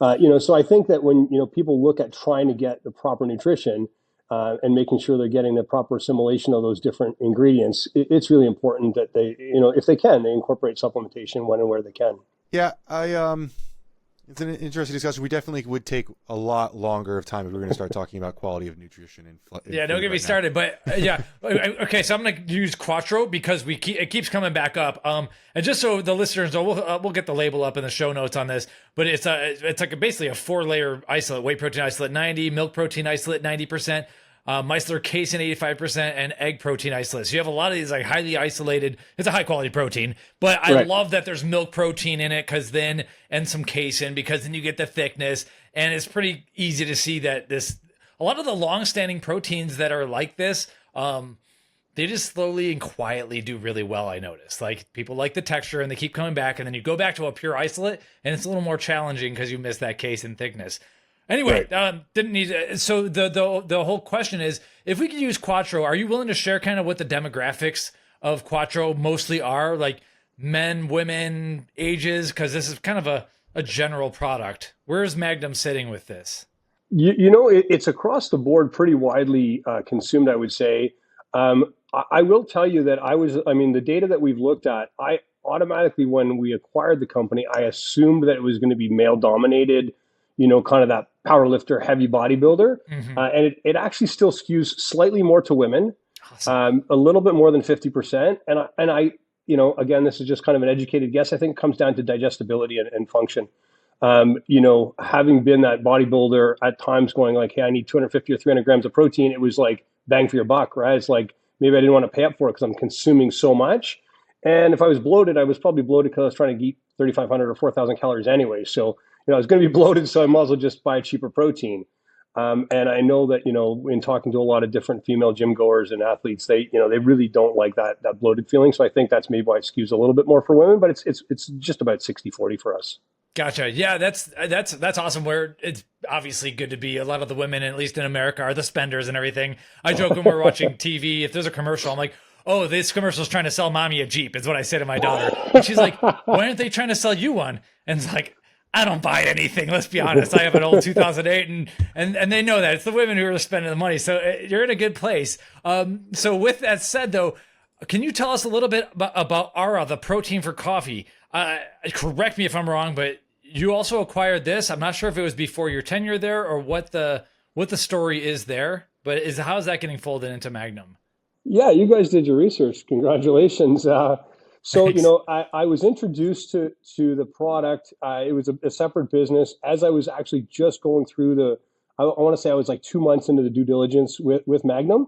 So I think that when, people look at trying to get the proper nutrition and making sure they're getting the proper assimilation of those different ingredients, it's really important that they, if they can, they incorporate supplementation when and where they can. Yeah, it's an interesting discussion. We definitely would take a lot longer of time if we were going to start talking about quality of nutrition. Don't get me started. But okay, so I'm going to use Quattro because it keeps coming back up. And just so the listeners know, we'll get the label up in the show notes on this. But it's like basically a 4-layer isolate: whey protein isolate 90, milk protein isolate 90%. Micellar casein 85%, and egg protein isolate. So you have a lot of these like highly isolated. It's a high quality protein, but I love that there's milk protein in it and some casein, because then you get the thickness, and it's pretty easy to see that a lot of the long standing proteins that are like this, they just slowly and quietly do really well. I noticed like people like the texture and they keep coming back, and then you go back to a pure isolate and it's a little more challenging because you miss that casein thickness. Anyway, didn't need to, so the whole question is, if we could use Quattro, are you willing to share kind of what the demographics of Quattro mostly are, like men, women, ages? Because this is kind of a general product. Where is Magnum sitting with this? It's across the board, pretty widely consumed, I would say. I will tell you that the data that we've looked at, automatically, when we acquired the company, I assumed that it was going to be male dominated, kind of that power lifter, heavy bodybuilder. And it actually still skews slightly more to women, Awesome. a little bit more than 50%. And I, again, this is just kind of an educated guess. I think it comes down to digestibility and function. Having been that bodybuilder at times going like, hey, I need 250 or 300 grams of protein, it was like bang for your buck, right? It's like, maybe I didn't want to pay up for it because I'm consuming so much. And if I was bloated, I was probably bloated because I was trying to eat 3,500 or 4,000 calories anyway. So, I was going to be bloated, so I might as well just buy a cheaper protein. And I know that, in talking to a lot of different female gym goers and athletes, they really don't like that bloated feeling. So I think that's maybe why it skews a little bit more for women, but it's just about 60-40 for us. Gotcha. Yeah, that's awesome. Where it's obviously good to be. A lot of the women, at least in America, are the spenders and everything. I joke when we're watching TV, if there's a commercial, I'm like, oh, this commercial is trying to sell mommy a Jeep, is what I say to my daughter. And she's like, why aren't they trying to sell you one? And it's like, I don't buy anything. Let's be honest. I have an old 2008 and they know that it's the women who are spending the money. So you're in a good place. So with that said though, can you tell us a little bit about Ara, the protein for coffee? Correct me if I'm wrong, but you also acquired this. I'm not sure if it was before your tenure there or what the story is there, but how is that getting folded into Magnum? Yeah, you guys did your research. Congratulations. So, Thanks. I was introduced to the product. It was a separate business. As I was actually just going through I want to say I was like 2 months into the due diligence with Magnum.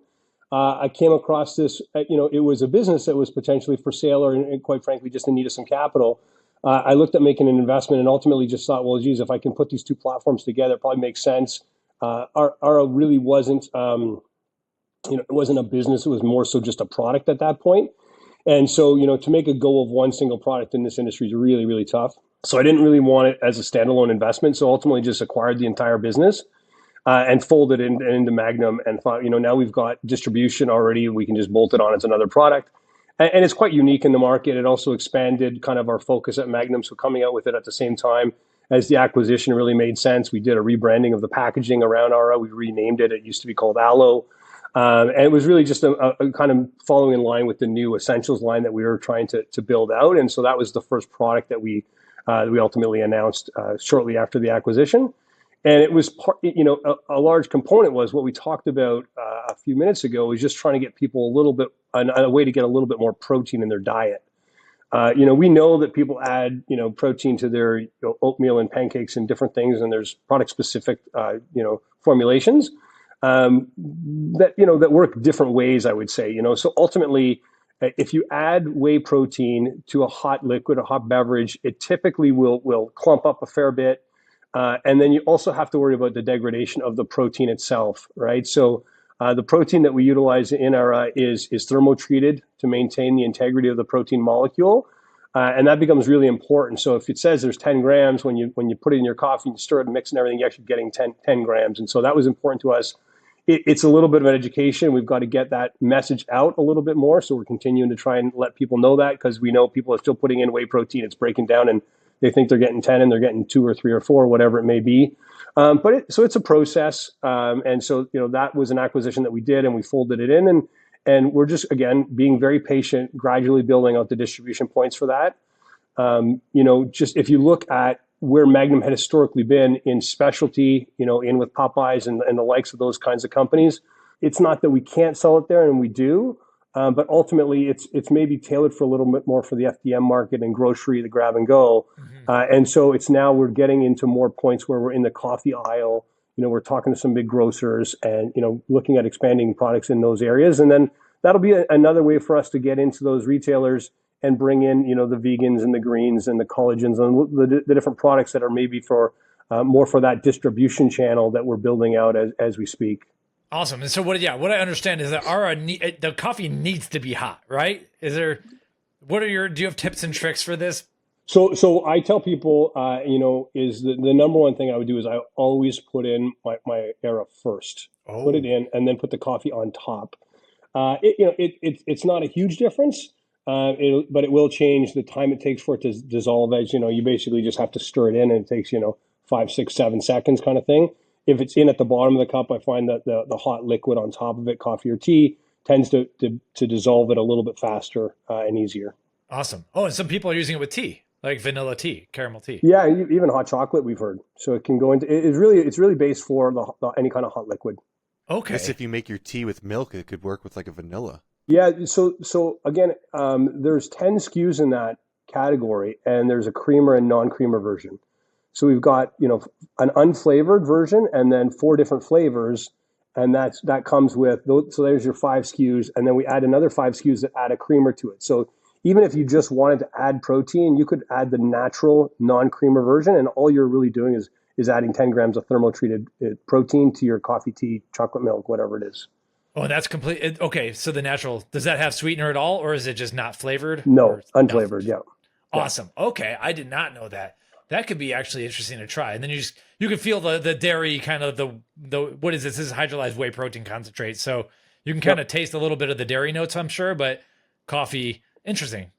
I came across this, it was a business that was potentially for sale and quite frankly, just in need of some capital. I looked at making an investment and ultimately just thought, well, geez, if I can put these two platforms together, it probably makes sense. Ara really wasn't, it wasn't a business. It was more so just a product at that point. And so, to make a go of one single product in this industry is really, really tough. So I didn't really want it as a standalone investment. So ultimately just acquired the entire business and folded it into Magnum and thought, now we've got distribution already. We can just bolt it on as another product. And it's quite unique in the market. It also expanded kind of our focus at Magnum. So coming out with it at the same time as the acquisition really made sense. We did a rebranding of the packaging around Ara. We renamed it. It used to be called Aloe. And it was really just a kind of following in line with the new essentials line that we were trying to build out. And so that was the first product that we ultimately announced shortly after the acquisition. And it was, a large component was what we talked about a few minutes ago, was just trying to get people a way to get a little bit more protein in their diet. We know that people add, protein to their oatmeal and pancakes and different things, and there's product specific, formulations that work different ways, I would say. So ultimately, if you add whey protein to a hot liquid, a hot beverage, it typically will clump up a fair bit. And then you also have to worry about the degradation of the protein itself, right? So the protein that we utilize in our is thermotreated to maintain the integrity of the protein molecule. And that becomes really important. So if it says there's 10 grams, when you put it in your coffee and you stir it and mix and everything, you're actually getting 10 grams. And so that was important to us. It's a little bit of an education. We've got to get that message out a little bit more. So we're continuing to try and let people know that, because we know people are still putting in whey protein. It's breaking down and they think they're getting 10 and they're getting 2 or 3 or 4, whatever it may be. So it's a process. And so, that was an acquisition that we did and we folded it in. And we're just, again, being very patient, gradually building out the distribution points for that. Just if you look at where Magnum had historically been in specialty, in with Popeyes and the likes of those kinds of companies, it's not that we can't sell it there, and we do. But ultimately, it's maybe tailored for a little bit more for the FDM market and grocery, the grab and go. And so it's now we're getting into more points where we're in the coffee aisle. We're talking to some big grocers and, looking at expanding products in those areas. And then that'll be another way for us to get into those retailers and bring in, the vegans and the greens and the collagens and the different products that are maybe for more for that distribution channel that we're building out as we speak. Awesome. And so what I understand is that the coffee needs to be hot, right? Do you have tips and tricks for this? So I tell people, is the number one thing I would do is I always put in my Era first, put it in, and then put the coffee on top. It's not a huge difference, but it will change the time it takes for it to dissolve. As you basically just have to stir it in, and it takes 5, 6, 7 seconds kind of thing. If it's in at the bottom of the cup, I find that the hot liquid on top of it, coffee or tea, tends to dissolve it a little bit faster and easier. Awesome. Oh, and some people are using it with tea, like vanilla tea, caramel tea. Yeah, even hot chocolate we've heard. So it can go into it's really based for any kind of hot liquid. I guess Okay. if you make your tea with milk, it could work with like a vanilla. Yeah, so again, there's 10 SKUs in that category, and there's a creamer and non-creamer version. So we've got, an unflavored version and then four different flavors, and that comes with those. So there's your five SKUs, and then we add another five SKUs that add a creamer to it. So even if you just wanted to add protein, you could add the natural non-creamer version, and all you're really doing is adding 10 grams of thermotreated protein to your coffee, tea, chocolate milk, whatever it is. Oh, and that's complete. Okay. So the natural, does that have sweetener at all, or is it just not flavored? No, No. unflavored, yeah. Awesome. Okay. I did not know that. That could be actually interesting to try. And then you can feel the dairy kind of the what is this? This is hydrolyzed whey protein concentrate. So you can kind of taste a little bit of the dairy notes, I'm sure, but coffee, interesting.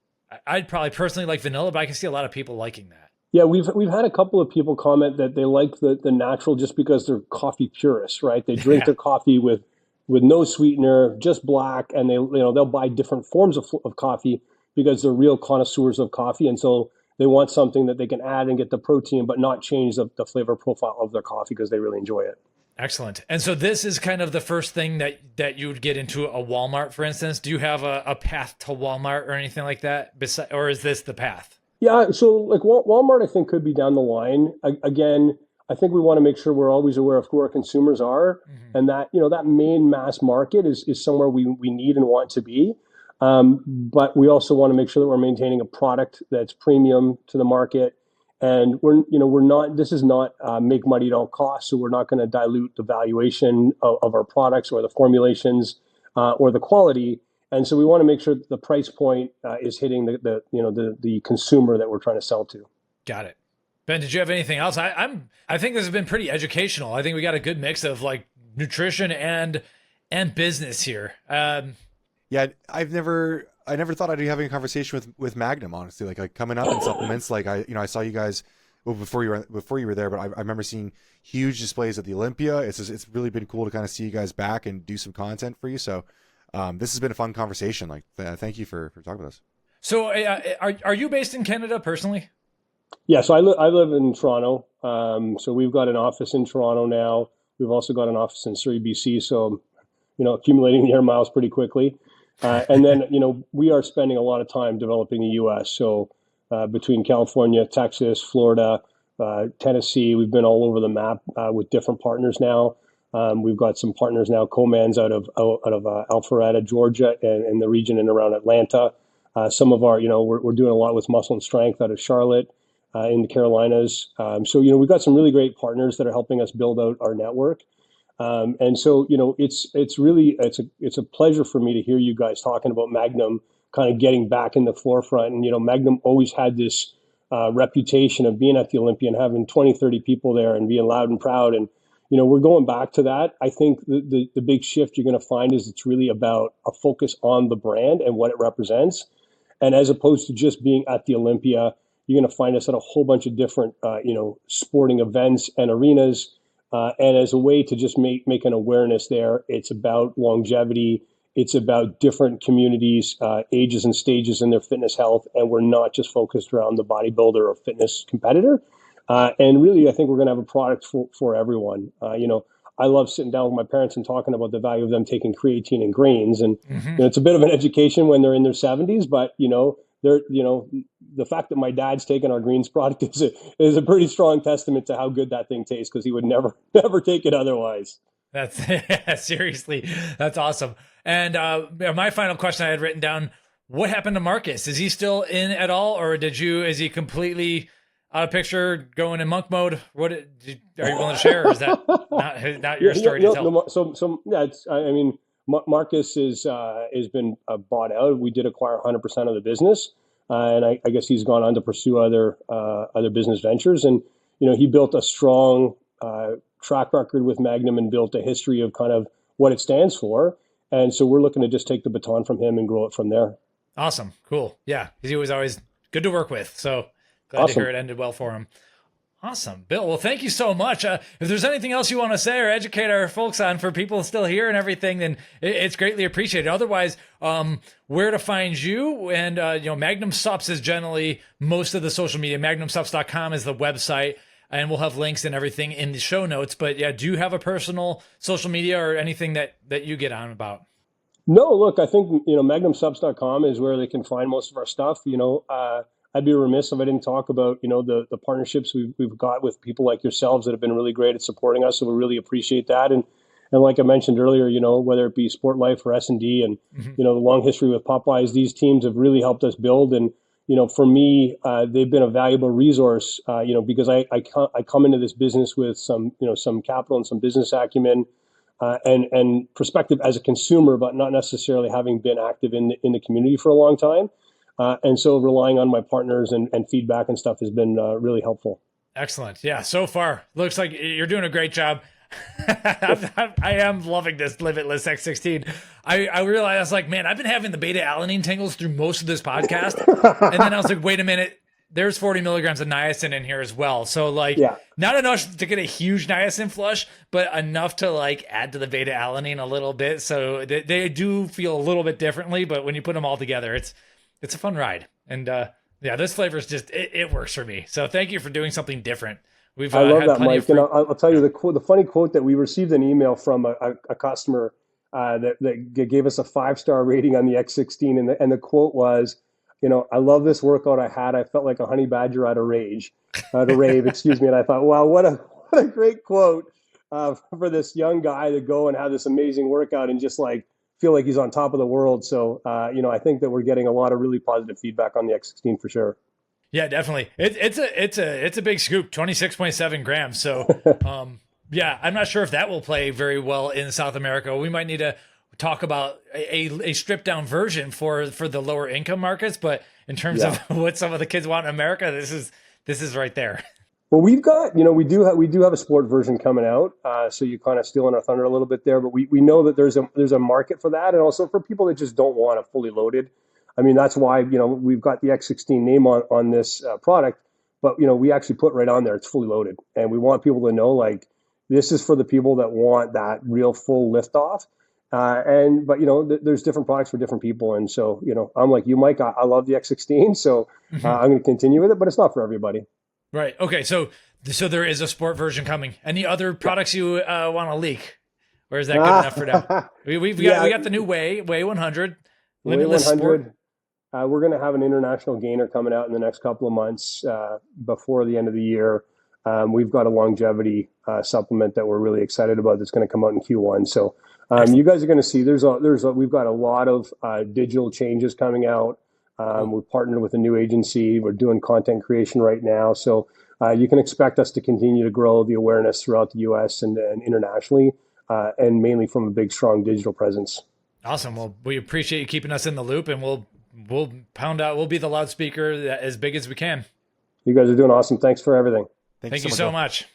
I'd probably personally like vanilla, but I can see a lot of people liking that. Yeah, we've had a couple of people comment that they like the natural just because they're coffee purists, right? They drink Yeah. their coffee with no sweetener, just black, and they'll buy different forms of coffee because they're real connoisseurs of coffee, and so they want something that they can add and get the protein, but not change the flavor profile of their coffee because they really enjoy it. Excellent. And so this is kind of the first thing that you would get into a Walmart, for instance. Do you have a path to Walmart or anything like that? Or is this the path? Yeah, so like Walmart, I think could be down the line. Again, I think we want to make sure we're always aware of who our consumers are, and that that main mass market is somewhere we need and want to be. But we also want to make sure that we're maintaining a product that's premium to the market, and we're not. This is not make money at all costs, so we're not going to dilute the valuation of our products or the formulations or the quality. And so we want to make sure that the price point is hitting the consumer that we're trying to sell to. Got it. Ben, did you have anything else? I think this has been pretty educational. I think we got a good mix of like nutrition and business here. Yeah, I never thought I'd be having a conversation with Magnum, honestly. Like coming up in supplements, like I saw you guys before you were there, but I remember seeing huge displays at the Olympia. It's really been cool to kind of see you guys back and do some content for you. So this has been a fun conversation. Like thank you for talking with us. So are you based in Canada personally? Yeah, so I live in Toronto. So we've got an office in Toronto now. We've also got an office in Surrey, BC. So accumulating the air miles pretty quickly. And then, we are spending a lot of time developing the U.S. So between California, Texas, Florida, Tennessee, we've been all over the map with different partners now. We've got some partners now, co-mans out of Alpharetta, Georgia, and in the region and around Atlanta. Some of our, we're doing a lot with Muscle and Strength out of Charlotte in the Carolinas. So, we've got some really great partners that are helping us build out our network. And so, it's a pleasure for me to hear you guys talking about Magnum kind of getting back in the forefront. And, Magnum always had this reputation of being at the Olympia and having 20, 30 people there and being loud and proud. And, we're going back to that. I think the big shift you're going to find is it's really about a focus on the brand and what it represents. And as opposed to just being at the Olympia, you're going to find us at a whole bunch of different, sporting events and arenas. And as a way to just make an awareness there, it's about longevity. It's about different communities, ages and stages in their fitness health. And we're not just focused around the bodybuilder or fitness competitor. And really, I think we're going to have a product for everyone. I love sitting down with my parents and talking about the value of them taking creatine and grains. And it's a bit of an education when they're in their 70s, but, they're, the fact that my dad's taking our greens product is a pretty strong testament to how good that thing tastes, because he would never take it otherwise. That's seriously, that's awesome. And my final question I had written down: what happened to Marcus? Is he still in at all, or is he completely out of picture, going in monk mode? Are you willing to share, or is that not your story to tell? So yeah, Marcus has been bought out. We did acquire 100% of the business, and I guess he's gone on to pursue other business ventures. And he built a strong track record with Magnum and built a history of kind of what it stands for. And so we're looking to just take the baton from him and grow it from there. Awesome, cool, yeah. He was always good to work with. So glad to hear it ended well for him. Awesome, Bill. Well, thank you so much. If there's anything else you want to say or educate our folks on for people still here and everything, then it's greatly appreciated. Otherwise, where to find you and, Magnum Sups is generally most of the social media. MagnumSups.com is the website, and we'll have links and everything in the show notes. But yeah, do you have a personal social media or anything that you get on about? No, look, I think, MagnumSups.com is where they can find most of our stuff. I'd be remiss if I didn't talk about, the partnerships we've got with people like yourselves that have been really great at supporting us. So we really appreciate that. And like I mentioned earlier, whether it be Sport Life or S&D and, the long history with Popeyes, these teams have really helped us build. And, for me, they've been a valuable resource, because I come into this business with some capital and some business acumen and perspective as a consumer, but not necessarily having been active in the community for a long time. And so relying on my partners and feedback and stuff has been really helpful. Excellent. Yeah, so far, looks like you're doing a great job. I am loving this Limitless X16. I realized, man, I've been having the beta-alanine tingles through most of this podcast. And then I was like, wait a minute, there's 40 milligrams of niacin in here as well. So not enough to get a huge niacin flush, but enough to add to the beta-alanine a little bit. So they do feel a little bit differently, but when you put them all together, it's a fun ride. And this flavor is just, it works for me. So thank you for doing something different. I love that, Mike. And I'll tell you the funny quote that we received an email from a customer that gave us a 5-star rating on the X16. And the quote was, I love this workout I had. I felt like a honey badger at a rave, excuse me. And I thought, wow, what a great quote for this young guy to go and have this amazing workout and just feel like he's on top of the world. So, I think that we're getting a lot of really positive feedback on the X16 for sure. Yeah, definitely. It's a big scoop, 26.7 grams. So, I'm not sure if that will play very well in South America. We might need to talk about a stripped down version for the lower income markets. But in terms of what some of the kids want in America, this is right there. Well, we've got, we do have a sport version coming out. So you're kind of stealing our thunder a little bit there, but we know that there's a market for that. And also for people that just don't want a fully loaded. I mean, that's why, we've got the X16 name on this product, but, we actually put right on there, it's fully loaded. And we want people to know, this is for the people that want that real full lift off. But there's different products for different people. And so, I'm like you, Mike, I love the X16. So I'm going to continue with it, but it's not for everybody. Right. Okay. So there is a sport version coming. Any other products you want to leak, or is that good enough for now? We got the new Whey 100, Limitless Sport. We're going to have an international gainer coming out in the next couple of months before the end of the year. We've got a longevity supplement that we're really excited about that's going to come out in Q1. So you guys are going to see we've got a lot of digital changes coming out. We've partnered with a new agency. We're doing content creation right now. So you can expect us to continue to grow the awareness throughout the U.S. and internationally, and mainly from a big, strong digital presence. Awesome. Well, we appreciate you keeping us in the loop, and we'll pound out. We'll be the loudspeaker as big as we can. You guys are doing awesome. Thanks for everything. Thank you so much.